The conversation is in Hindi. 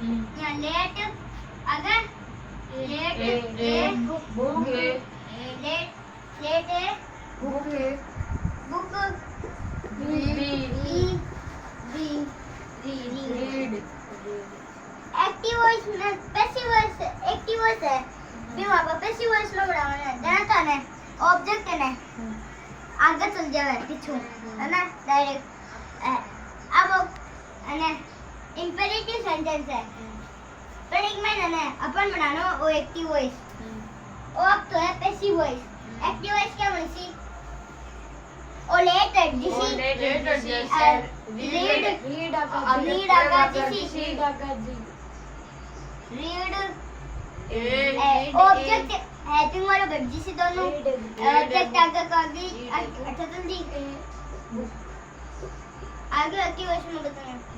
यहाँ लेट अगर लेट ए बुक है लेट लेट ए बुक है book be be be read active voice में पैसिव वॉइस एक्टिव वॉइस है भी वहाँ पर पैसिव वॉइस लो बनाओ ना जानता है ऑब्जेक्ट है ना आगे चल जावे पीछे है ना डायरेक्ट अब है इंपेरेटिव सेंटेंस है पर एक में ना अपन बनानो वो एक्टिव वॉइस वो अब तो है पैसिव वॉइस एक्टिव वॉइस क्या बोलती ओ लेटर जिसी रीड ऑब्जेक्ट हेल्पिंग वाला वर्ब जिसे दोनों ऑब्जेक्ट आगे आगे अच्छा जल्दी आगे एक्टिव वॉइस में बताना